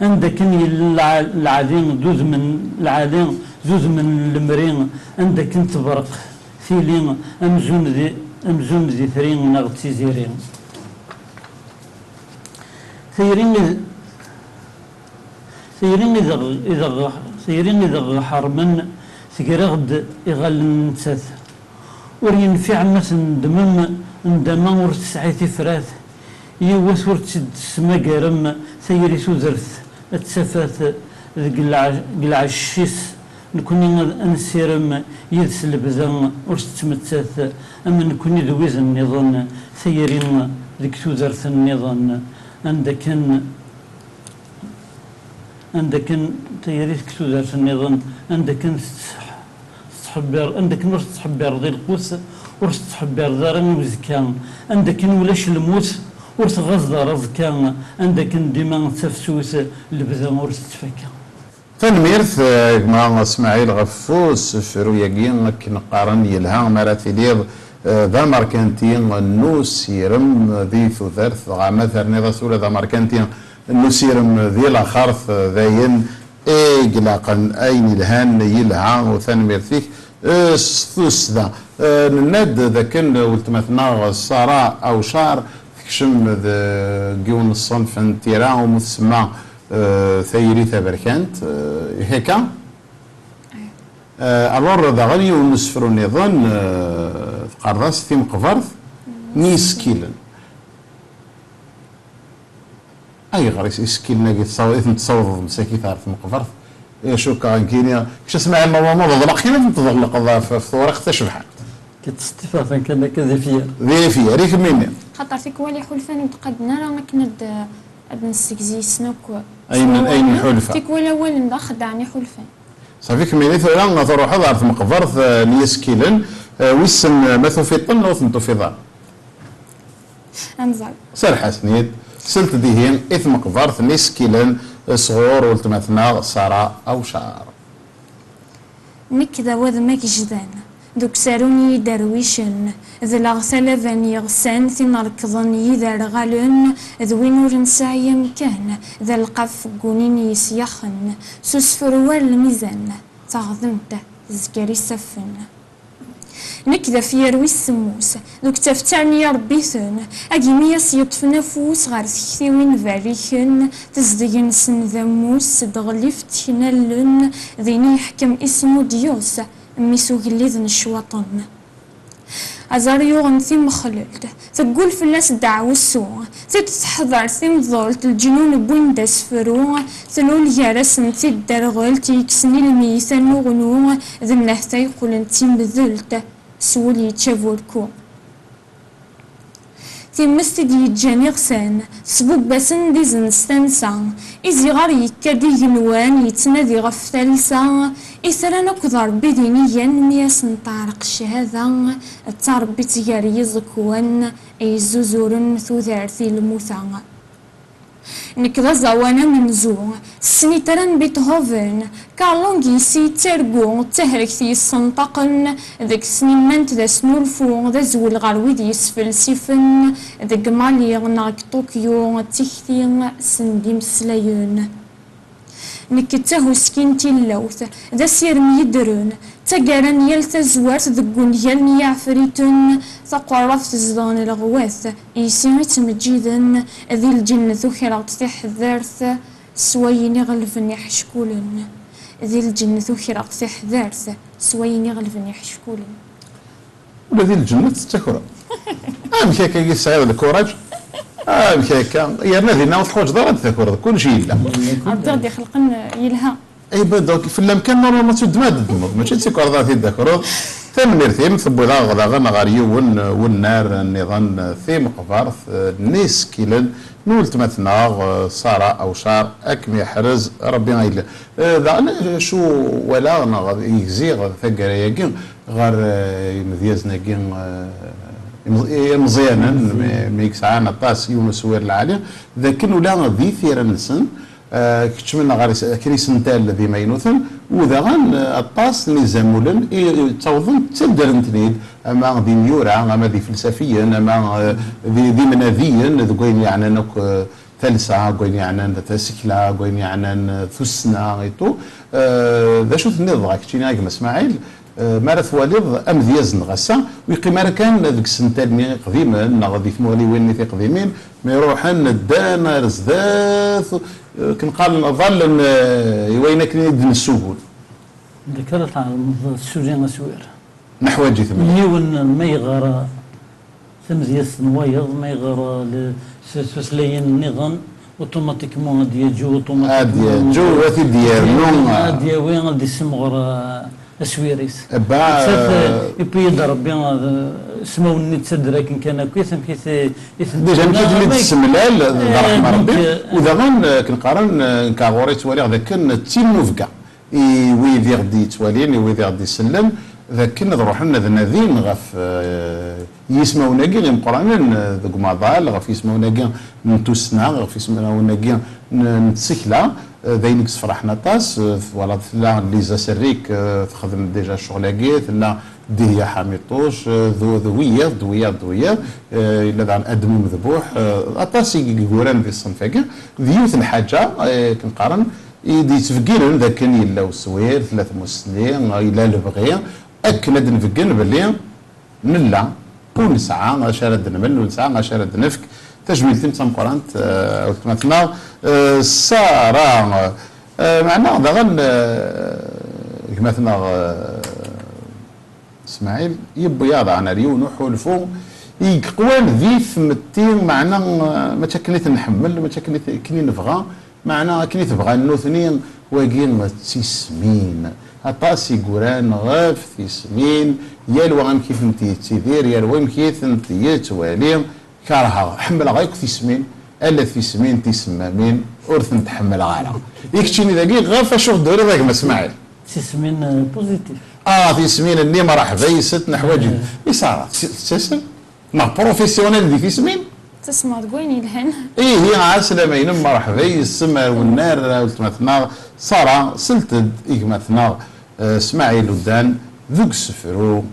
عندك العادين دوز من العادين زوز من المرين عندك تبرق ثيلين امزون ذي ثرين نغتي زيرين ثيرين إذا حرمن ثقرغد إغال نتاث ور ينفع مثلا ندما ور تسعي تفراث يوث ور تسمى قرم ثيري سوزرث التسافات قلع الشيس نكوني نسيرم يدس البزن ور تتمتاث أما نكوني ذويز النظام ثيرين ذيك سوزرث النظام عندك تياريت كسودار النظام عندك تحبير عندك ورث تحبير ذي القوس ورث تحبير دار المزكان عندك ولاش الموت ورث غزة رزكان عندك ديما تفسوس البدا ورث تفكا تنميرث مع اسماعيل غفوس فروياكين كنقارن يلها مراتي ليض ذا ماركانتين نوس يرم ذي ثوثرث مثلا نظا سولا ذا ماركانتين نسيرم ذي الأخرث ذاين إقلاقا أين الهان يلها وثاني فيك ثوس ذا نناد ذا كن ولتمثنا الصراء أو شار تكشم ذا قيون الصنف انتيرا ومتسمى ثيري ثبركانت هيكا الور ذا غني ونسفر النظام قرص ثيم قفرث نيسكيلن اي غريس اسكيلنا تصوض مساكي تعرف مقفرث شو كان كينيا كش اسمع الموضوع ضلق كيما تضلق في ورق تشبحت كتستفاد كان كذا فيها ذي فيها ريك مني خاطر فيك ولي حلفان وتقدنا راه كند ابن السكزي سنوك اين حلفه فيك ولا ولن خدعني حلفان صافيك ميني ثلا تروح ضعف مقفرث نيسكيلن ويسن مثو في طن وثنتو في ضار انزل سر حسنيد سلت ديهين إثم قفرث نسكيلن صغور ولتمثنا صراء أو شعر نكذا وذ ماك جدان دوك ساروني درويشن ذا الأغسال ذاني يغسان ثم ركضن يذا رغالن ذوين ورنساي مكان ذا القف قونين يسيخن سوسفر والميزان تغضمته زكري سفن نكذا في يروي السموس دوك تفتعني يا ربي ثن أجيمي يطف نفوس غير ثكثيوين فاريخن تزدين سن ذموس دغلي فتحنالن ذيني يحكم اسمو ديوس ميسو قليذن الشواطن أزاريوغن ثيم خللت تقول فلاس دعو السوء تتحضر ثيم ضلت الجنون بوين داس فرو ثلول يارسن تدرغل تيكسني الميثان وغنو ذنه تيقول انتي بذلت سولي تشافولكو تيمستي دي جاني غسان سبوب باسن دي زنستانسا إزي غار يكادي جنوان يتنادي غف ثالثا إثران أكثر بدينيا مياس نطارق الشهادة التربي تجاري زكوان أي زوزورن ثوثارثي الموثا نكذا زوانا من زو سنيتران بيتهوفن كارلونجي سي ترقو تهرك في الصنطقن ذاك سنيمانت ذا سنولفو ذا زول غاروي دي يسفل سيفن ذاك مالي غناك طوكيو تيختين سنديم سلايون نكتاهو سكينتي اللوث ذا سير ميدرون تقارن يلتزوات ذقون يلني عفريتن ثقرف تزدان الغواث يسيمي تمجيدن ذي الجنة ثخرات تحذرث سويني غلفني حشكولن ذي الجنة ثخرات تحذرث سويني غلفني حشكولن ولا ذي الجنة تتكرر مشاكا يسعى الكوراج مشاكا يا نادي ناوث خوش ضرب تكرر كل شيء لا عبد غادي خلقن يلها اي بدوك في الامكان نورمال ما تشد ماد الدمر ماشي تيكور ذات يذكروا ثم ثيم ثبو لا غدا غاريو والنار النظام ثيم قفارث نيس كيلن نولت مثلا صار او شار اكم يحرز ربي غيلا ذا شو ولا يزيغ ثقر يقين غير مذيزنا كين مزيانا ميكس عانا طاس يونس وير العالي ذاك ولا ذي ثيرا نسن كتشملنا غير كريسنتال الذي ما ينوثن وذا غان الطاس اللي زامولن توظن تندرن تنيد اما ذي ميورا اما ذي فلسفيا اما ذي مناذيا ذوين يعني نوك ثالثة قوين يعني تسكلا قوين يعني ثسنا ايتو ذا شو تنيد ضاك تشينا اسماعيل مارا ثواليض أمذياز نغسا ويقيم كان ذيك السنتين قديما نغادي في مغلي وين في قديمين ما يروحن الدان رزداث كنقال نظل وين كاين السهول ذكرت على السوريان سوير نحو جي ثمانية يون ما يغار ثمزياس نوايض ما يغار لسلسلين النظام اوتوماتيكمون ديجو اوتوماتيكمون جو وثي ديالو ديا وين غادي يسمغر اسويريس با يبي يضرب اسمه النت لكن كان كويس كيف ديجا كي تسملال رحم ربي وذا غن كنقارن كاغوري توالي ذاك كان تيم نوفكا ويدي غدي توالين ويدي غدي يسلم ذاك نروح لنا ذنادين غف يسمعونا كي غير قران ذوك ماضال غف يسمعونا كي نتوسنا غف يسمعونا كي نتسكلا ذاينك فرحنا طاس ولا لا ليزا سريك تخدم ديجا شغلاكيت لا ديا حاميطوش ذويه الا دعن ادمو مذبوح اطاس يقولان في الصنف هكا ذيوث الحاجه كنقارن يدي تفكيرن ذاك كان يلا وسوير ثلاث مسنين الى البغي اكن هاد نفكن باللي نلا ونسعى شارد نمل ونسعى شارد نفك تجميل تم قرانت او مثلا سارة معنا ضغن مثلا اسماعيل يبو ياضع انا ريون وحولفو يقوان ذي ثمتين معنا ما تكنيت نحمل ما تكنيت كني نبغى معنا كني تبغى النوثنين واقين تيسمين اطاسي قران غاف تيسمين يا وغام كيف انتي تيدير يا وغام كيف انتي توالي كارها حمل غايك تيسمين الا تيسمين تيسمامين ورث نتحمل غالا يكتشيني ذاكي غاف شوف دوري ذاك ما اسماعيل تيسمين بوزيتيف تيسمين اللي ما راح فيست نحواجي يصار تسلم ما بروفيسيونيل دي تيسمين تسمع تقوين يلهن هي عسلامين ما راح السما والنار مثلا صار سلتد مثلا اسماعيل ودان ذوك السفرو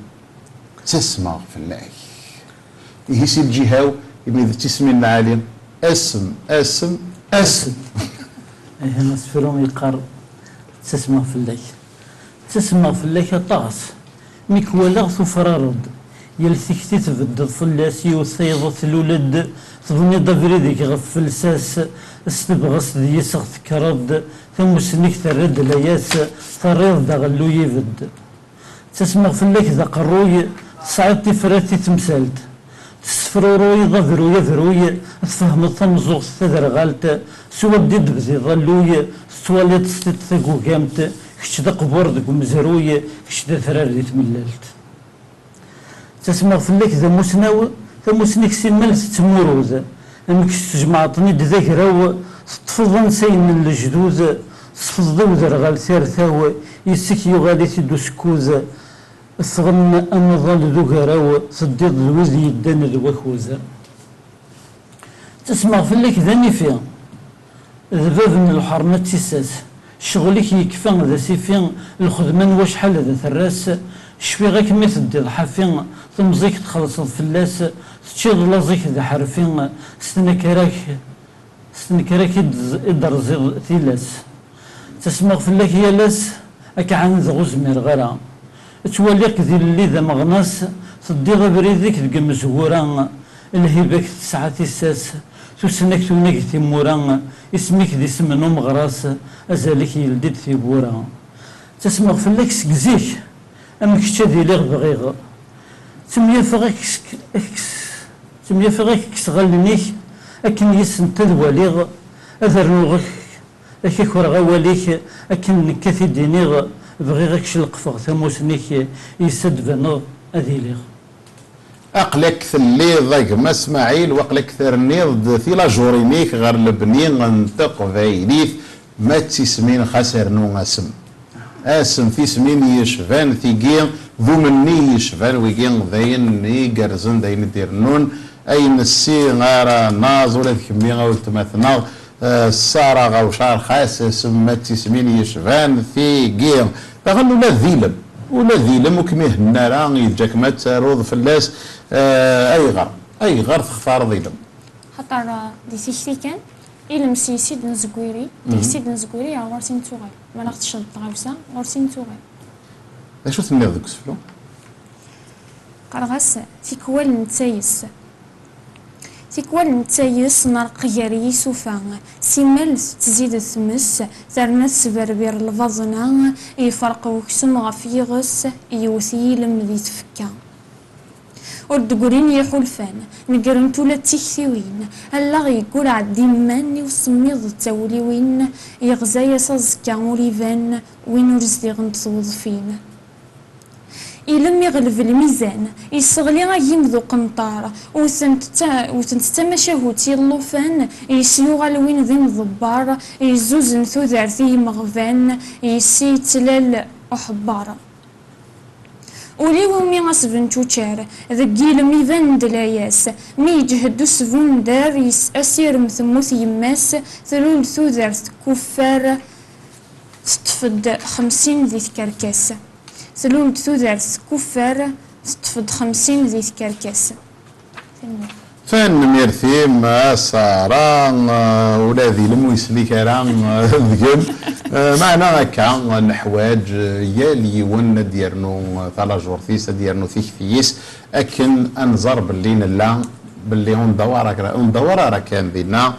تسمع في الله يهيسي الجهاو يبني تسمين العالم اسم هنا سفرهم يقار تسمع في الله تسمع في الله طاس ميكوالا ثفرارد يلثكتي تبدد فلاسي وثيضة الولد تظني دافريديك غف الساس استبغس دي يسغ تكرد ثم سنك ترد لياس فريض دغلو يبد تسمع في الله ذا قروي صعد تفراتي تمثالت تسفروروي ظفروي ذروي تفهم الثمزوغ تذر غالت سوا بديد بزي ظلوي سوالي تستثقو قامت كش دا قبور دك مزروي كش دا ثراري تمللت تسمع في الليك ذا مسناو ذا مسنك سمال تموروز انك تجمعطني ذاكراو تفضل سين الجدوز تفضل ذا غال ثارثاو يسك يغالي تدو سكوز الثغن أنظل ذو غراو صديق الوزي يدان الوخوزة تسمع في الليك ذاني فيها ذباب من الحرمة تساس شغلك يكفان ذا سيفين الخدمان واش حال ذا ثراس شفي غاك مي تدي ضحافين تمزيك تخلص الفلاس تشيض لازيك ذا حرفين ستنكراك يدرزي ثلاس تسمع في الليك يا لاس اك عن ذا غزمير غرا تواليك ذي اللي ذا مغناس تديغ بريدك ذك مزورا الهباك تسعة تساس تسنك تونك تيمورا اسمك ذي سمنو مغراس ازالك يلدد في بورا تسمع في اللك سكزيك امك تشادي لي بغيغ تميا فغاك كسغلنيك اكن يسن تذواليغ اذرنوغك اكيك ورغا واليك اكن كثي دينيغ بغيغك شلقفغ ثموسنيك يسد بنو اذيليغ اقلك ثلي ضيق ما اسماعيل واقلك ثرنيض في لاجورينيك غير لبنين ننطق فايليث ما تسمين خسر نو اسم في سمين يشفان ثيقين ذو مني يشفان ويقين ذاين يقرزن ذاين ديرنون اين السي غارة ناز ولا ذكمي غاولت مثلا السارة غوشار خاس ما تسمين يشفان ثيقين تغنوا لا ذيلم ولا ذيلم وكميه النار يجاك ما تروض في اللاس اي غر تختار ذيلم خاطر دي سيشتي كان إلمسي سيد نزكويري ديك سيد نزكويري غورسين توغي ما ناخدش الطغاوسة غورسين توغي شو تنيض ذوك السفلو؟ قرغس تيكوال نتايس تيكوال نتايس نرقير يسوفا سيمال تزيد ثمس ثرنا تسبربير الفازنا يفرق وكسم غفيغس يوثي لم ذي تفكا ودقورين يحولفان نقرن تولا تيكثيوين هلا غيقول عدي ماني وسميض التوليوين يغزا يسازكا وليفان وين ورزدي غنتوظفين إلم يغلب الميزان يصغلي غيم ذو قنطار وثنت تماشاهوتي اللوفان يسيو غالوين ذي مضبار يزوزن ثوذارثي مغفان يسي تلال أحبار وليو مي غصبن توشار ذكي الميزان دلاياس مي يجهدو سفون دار أسير مثموث يماس ثلول ثوذارث كفار تطفد 50 ذي كركاس ثلول ثوذارث كفار تطفد 50 ذي كركاس فان ميرثي ما صار ولا ذي المويسلي كرام ذكل معنا هكا الحواج يالي ون ديالنو ثلا جورثيس ديالنو ثيكثيس اكن انظر باللي نلا باللي ندور راه كان بينا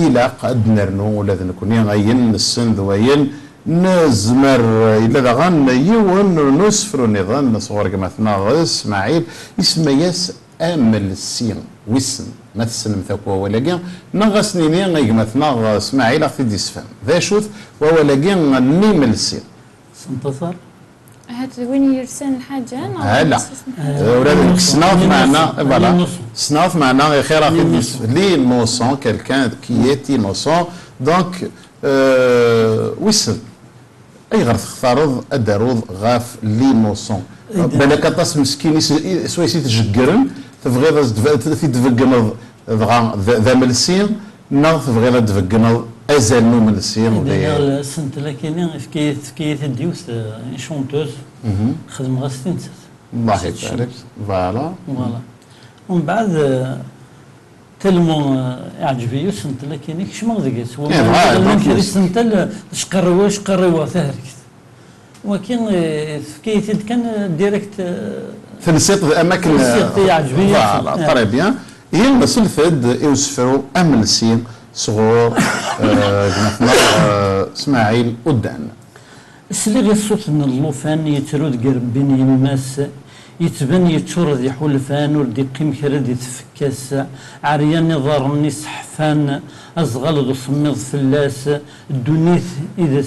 الى قد نرنو ولا نكون غاين السن ذوين نزمر إلا دغن يون نسفر نظن صغر كما ثنا اسماعيل اسمياس امل السين وسن ما تسلم ثقوى ولكن نغسني ني كما ثنا اسماعيل اخي ديسفهم ذا شوف ولكن نيمل السين سنتصر هات وين يرسل الحاجه لا ولاد سناف معنا فوالا سناف معنا خير اخي لي نوسون كالكان كي ايتي نوسون دونك وسن اي غير تختارض الداروض غاف لي نوسون بالك طاس مسكين سويسي تجكرن تبغي تفقنض ذا ملسين ناغ تبغي تفقنض ازال نو ملسين داير سنت لكن في كيت ديوس شونتوز خدم غاستين الله يبارك فوالا ومن بعد تلمو يعجبني سنت لكن كشما ذيكس هو ما سنت شقروا ثهركت ولكن في كيت كان ديريكت في السيط الاماكن يعجبني فوالا طري بيان هي المسؤول فد يوسفروا املسين صغور اسماعيل ودان سلي الصوت من اللوفان يترود قربين يماس يتبان يتشرد يحولفان وردي قيم كرد يتفكاس عريان نظارني سحفان أزغل ذو صميض فلاس الدنيث إذا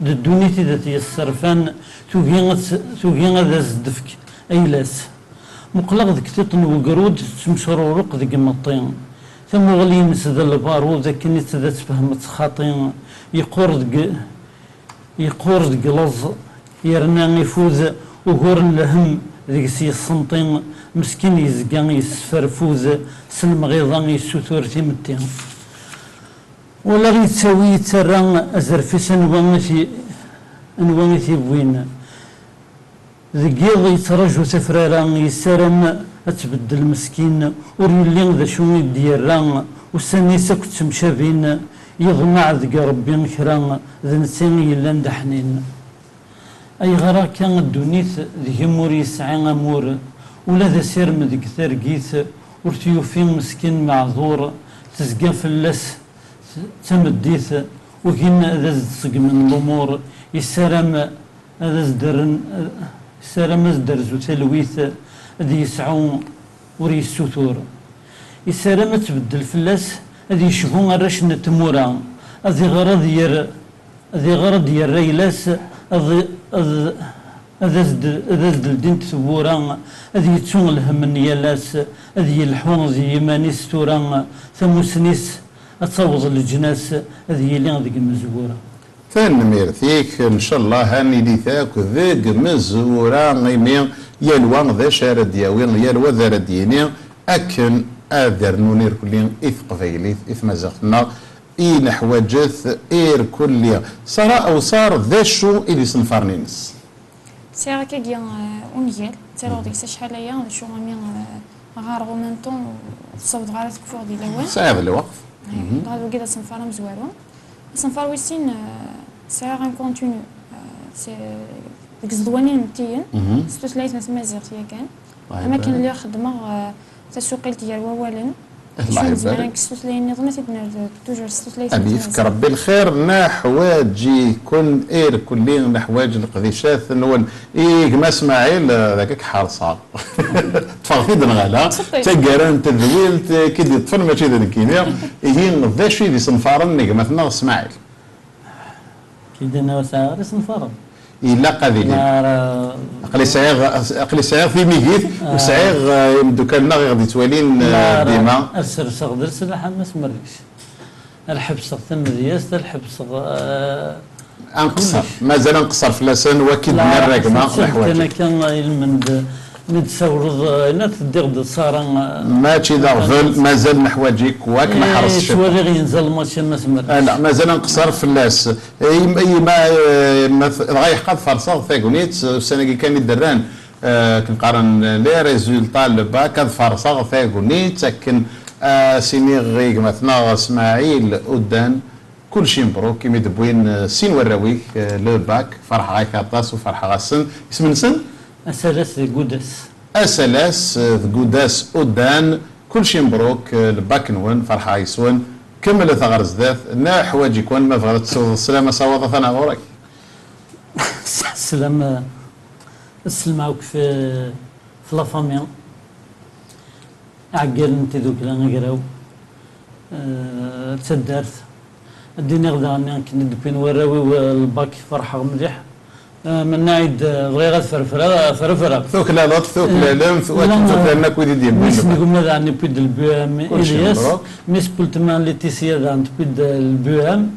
الدنيث إذا تيسرفان توقي غدا زدفك أيلاس مقلق ذك تطن وقرود تمشرورق ذك مطين ثم غلي مسد البارود ذاك نيت ذا تفهمت خاطين يقور ذك لز يرنا يفوز وقور لهم ذيك سي السنطين مسكين يزقان يسفر فوز سلم غيظان يسوثور تيمتين ولا غيتساوي ترى ازرفيس انوانتي بوين ذقيض يترجو تفرارا يسارم اتبدل مسكين وريلين ذا شوني ديالرا وسنيسا كنت مشابين يضمع ذق ربي نكرا ذا نسيني يلا ندحنين اي غرا كان الدنيث ذي مور يسعى امور ولا ذا سيرم ذيك ثرقيث ورتيوفين مسكين معذور تزقى فلاس تمديث وكنا ذا زدسق من الامور يسارم هذا زدرن يسارم زدرزو تلويث ذي يسعون وري السثور يسارم تبدل فلاس ذي يشوفون الرشن تمورا ذي غرض ير ريلاس هذا زدل دين تثبورا ذي يتسون لهم النيالاس ذي يلحون ذي يماني ستورا ثموسنيس تصوض الجناس ذي يلين ذيك المزورة فان ميرثيك ان شاء الله هاني لي ثاك ذيك مزورة غيمين يلوان ذا شارد دياوين يلوى ذا رديني اكن اذر نونير كلين اث قفيلي اث مزاقنا اي نحوجث اير كليا صار او صار ذا شو اللي سنفرنينس سيرا كيا اونيال تيرو ديك شحال هي شو غامي غار غومنطون تصوت غار تكفور ديال الاول صعيب الوقت هذا كذا سنفرم مزوارون صنفار ويسين سي ان كونتينيو سي ديك الزدوانين متيين ستوثلايت مازيغ تيا كان اما كان اللي خدمه تسوقيل ديال ووالن الله يبارك ستوثلايت نظام تيدنا توجور ستوثلايت أبي يفك ربي الخير نا حوايج كل كلين حوايج القديشات نون ما اسماعيل ذاك حارصه تفاضل نغالا تقران تذويل كي يطفل ماشي ذا الكيمياء هي ذا شي دي صنفارن مثلا اسماعيل كي دنا ساعه صنفارن إلا قذيلين أقلي سعيغ في ميكيث وسعيغ يمدو كان غادي توالين ديما السرسغ درس الحماس مريش الحبس الثمرياس الحبس انقصر مازال انقصر في لسان وكيد من الرقمه الحوايج انا كان من نتسورض هنا تدير الصارة ماشي ضغفل مازال نحواجيك واك ما حرصش شوالي غينزل الماتش ما سمر لا مازال نقصر في اللاس اي ما غايحقد فرصه ثاكونيت السنه كان يدران كنقارن لي ريزولطا الباك فرصه ثاكونيت لكن سيني غيك مثلا اسماعيل قدام كل شيء مبروك كيما يدبوين سين وراويك لو باك فرحه غايك عطاس وفرحه غاسن اسم نسن أسلاس قداس أسلاس قداس أودان كل شيء مبروك الباك نون فرحة يسون كمل ثغر زداث نا حوايج يكون ما بغات تسوض السلامة صوضة ثنا غورك السلامة السلامة في لافاميا عقل انت ذوك لا نقراو تسدرت الدنيا غدا كنا دبين وراوي والباك فرحة مليح من نايد غير فرفرة ثوك لا لطف ثوك لا لم ثوك لنا كويدي ديال ميس نقول ماذا عن بيد البيام إلياس ميس بولتمان ليتيسيا عند بيد البيام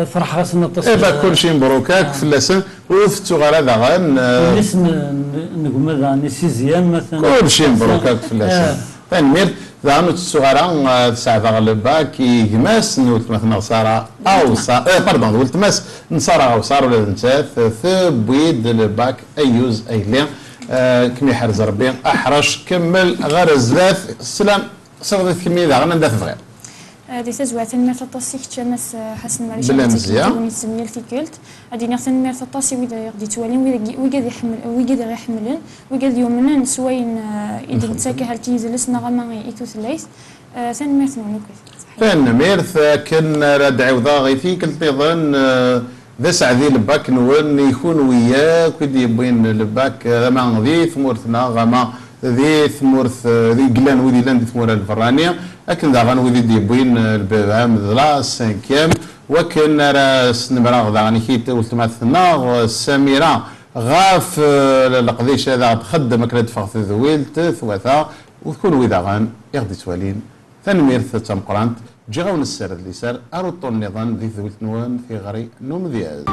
فرح راسنا تصوير إيه كل شيء مبروكاك في اللسان وثتو غير هذا غان ميس نقول ماذا عن سيزيام مثلا كل شيء مبروكاك في اللسان تنمير ذا الصغيرة ساعة غلبا كي جماس نولت مثلا صار أو صار باردون ولت ماس نصار أو صار ولا نسات ثبويد الباك أيوز أيلين كمي حرز ربي أحرش كمل غير الزلاف السلام صغرت كمية ذا غنا ندافع غير هذه تزوات ما تطاسيك تشمس حسن مريش بالمزيان نسمي التيكلت غادي نغتن مير تطاسي ويدا غادي توالين ويدا يحمل ويدا غير يحملن ويدا يومنا سوين إذا تساكي هالتيز لسنا غما إيتو ثلاث ثان ميرث نونوكل ثان ميرث كن راد عوضا غي فيك التيظن ذا سعدي الباك نون يكون وياك ودي يبين الباك غما ذي ثمورثنا غما ذي ثمورث ذي قلان ودي لان ثمور الفرانية لكن ذا غنو ذي ديبوين البام ذلا سانكيام وكن راس نمرا ذا غني كيت ولتماثنا السميرة غاف القضيش هذا تخدم كرد فغث ذويلت ثوثا وتكون وذا غان يغدي توالين ثنمير ثتم قرانت جي غون السر اللي سار اروطو النظام ذي ذويلت نوان في غري نوم ذياز